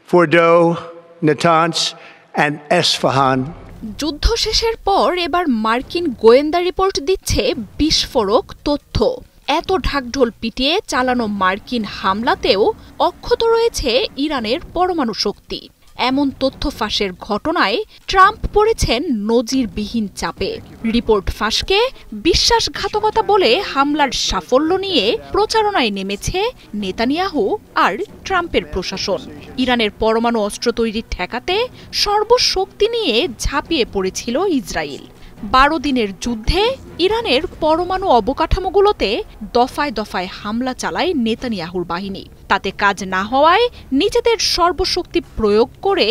Fordo, Natanz, and Esfahan. যুদ্ধ শেষের পর এবার মার্কিন গোয়েন্দা রিপোর্ট দিচ্ছে বিস্ফোরক তথ্য। এত ঢাকঢোল পিটিয়ে চালানো মার্কিন হামলাতেও অক্ষত রয়েছে ইরানের পরমাণু শক্তি। এমন তথ্য ফাঁসের ঘটনায় ট্রাম্প পড়েছেন নজিরবিহীন চাপে। রিপোর্ট ফাঁসকে বিশ্বাসঘাতকতা বলে হামলার সাফল্য নিয়ে প্রচারণায় নেমেছে নেতানিয়াহু আর ট্রাম্পের প্রশাসন। ইরানের পরমাণু অস্ত্র তৈরি ঠেকাতে সর্বশক্তি নিয়ে ঝাঁপিয়ে পড়েছিল ইসরায়েল। 12 দিনের যুদ্ধে ইরানের পরমাণু অবকাঠামোগুলোতে দফায় দফায় হামলা চালায় নেতানিয়াহুর বাহিনী। তাতে কাজ না হওয়ায় নিজেদের সর্বশক্তি প্রয়োগ করে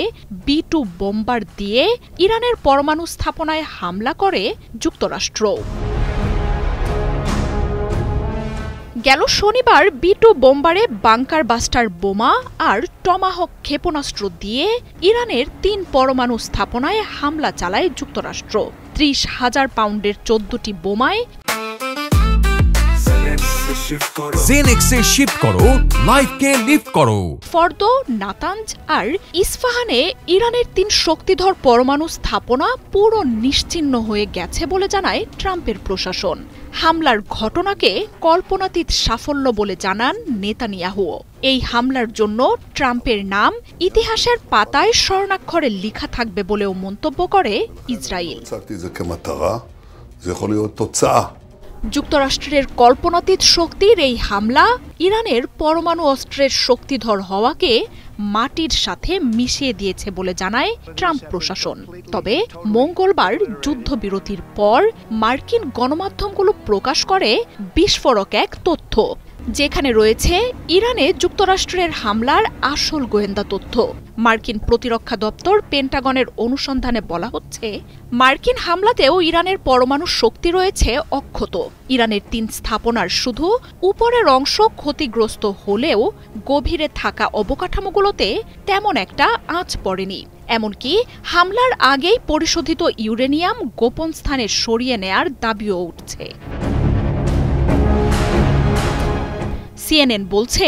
B-2 বোম্বার দিয়ে ইরানের পরমাণু স্থাপনায় হামলা করে যুক্তরাষ্ট্র। গেল শনিবার B-2 বোম্বারে বাংকার বাস্টার বোমা আর টমাহক ক্ষেপণাস্ত্র দিয়ে ইরানের 3 পরমাণু স্থাপনায় হামলা চালায় যুক্তরাষ্ট্র। 30,000 পাউন্ডের 14টি বোমায় জেনেক্সে শিফট করো, লাইফকে লিফট করো। ফর্দো, নাতানজ আর ইস্পাহানে ইরানের 3 শক্তিধর পরমাণু স্থাপনা পুরো নিশ্চিহ্ন হয়ে গেছে বলে জানায় ট্রাম্পের প্রশাসন। হামলার ঘটনাকে কল্পনাতীত সাফল্য বলে জানান নেতানিয়াহু। এই হামলার জন্য ট্রাম্পের নাম ইতিহাসের পাতায় স্বর্ণাক্ষরে লেখা থাকবে বলেও মন্তব্য করে ইসরায়েল। যুক্তরাষ্ট্রের কল্পনাতীত শক্তির এই হামলা ইরানের পরমাণু অস্ত্রের শক্তিধর হওয়াকে মাটির সাথে মিশিয়ে দিয়েছে বলে জানায় ট্রাম্প প্রশাসন। তবে মঙ্গলবার যুদ্ধবিরতির পর মার্কিন গণমাধ্যমগুলো প্রকাশ করে বিস্ফোরক এক তথ্য, যেখানে রয়েছে ইরানে যুক্তরাষ্ট্রের হামলার আসল গোয়েন্দা তথ্য। মার্কিন প্রতিরক্ষা দপ্তর পেন্টাগনের অনুসন্ধানে বলা হচ্ছে, মার্কিন হামলাতেও ইরানের পরমাণু শক্তি রয়েছে অক্ষত। ইরানের 3 স্থাপনার শুধু উপরের অংশ ক্ষতিগ্রস্ত হলেও গভীরে থাকা অবকাঠামোগুলোতে তেমন একটা আঁচ পড়েনি। এমনকি হামলার আগেই পরিশোধিত ইউরেনিয়াম গোপন স্থানে সরিয়ে নেয়ার দাবিও উঠছে। CNN বলছে,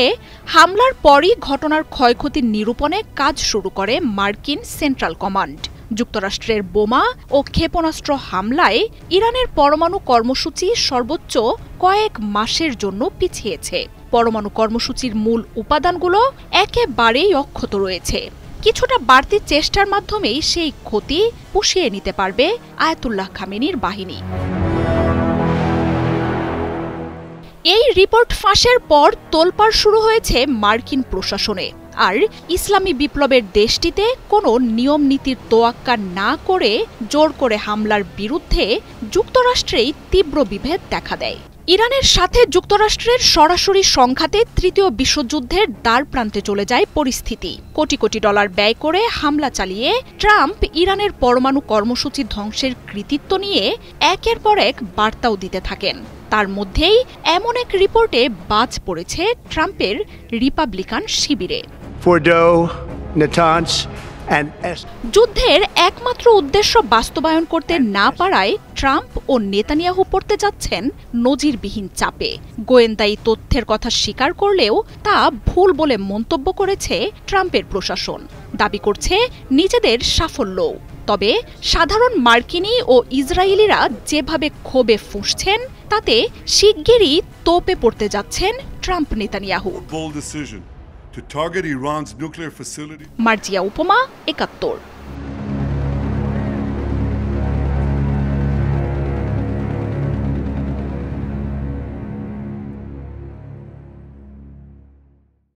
হামলার পরই ঘটনার ক্ষয়ক্ষতির নিরূপণে কাজ শুরু করে মার্কিন সেন্ট্রাল কমান্ড। যুক্তরাষ্ট্রের বোমা ও ক্ষেপণাস্ত্র হামলায় ইরানের পরমাণু কর্মসূচি সর্বোচ্চ কয়েক মাসের জন্য পিছিয়েছে। পরমাণু কর্মসূচির মূল উপাদানগুলো একেবারেই অক্ষত রয়েছে। কিছুটা বাড়তি চেষ্টার মাধ্যমেই সেই ক্ষতি পুষিয়ে নিতে পারবে আয়াতুল্লাহ খামেনির বাহিনী। এই রিপোর্ট ফাঁসের পর তোলপাড় শুরু হয়েছে মার্কিন প্রশাসনে। আর ইসলামী বিপ্লবের দেশটিতে কোনো নিয়ম নীতির তোয়াক্কা না করে জোর করে হামলার বিরুদ্ধে যুক্তরাষ্ট্রেই তীব্র বিভেদ দেখা দেয়। ইরানের সাথে যুক্তরাষ্ট্রের সরাসরি সংঘাতে তৃতীয় বিশ্বযুদ্ধের দ্বার প্রান্তে চলে যায় পরিস্থিতি। কোটি কোটি ডলার ব্যয় করে হামলা চালিয়ে ট্রাম্প ইরানের পরমাণু কর্মসূচি ধ্বংসের কৃতিত্ব নিয়ে একের পর এক বার্তাও দিতে থাকেন। তার মধ্যেই এমন এক রিপোর্টে বাজ পড়েছে ট্রাম্পের রিপাবলিকান শিবিরে। যুদ্ধের একমাত্র উদ্দেশ্য বাস্তবায়ন করতে না পারায় ট্রাম্প ও নেতানিয়াহু পড়তে যাচ্ছেন নজিরবিহীন চাপে। গোয়েন্দাই তথ্যের কথা স্বীকার করলেও তা ভুল বলে মন্তব্য করেছে ট্রাম্পের প্রশাসন। দাবি করছে নিজেদের সাফল্য। তবে সাধারণ মার্কিনী ও ইসরায়েলিরা যেভাবে ক্ষোভে ফুঁসছেন, তাতে শিগগিরই তোপে পড়তে যাচ্ছেন Trump Netanyahu. to target Iran's nuclear facility. Marjia উপমা, ৭১।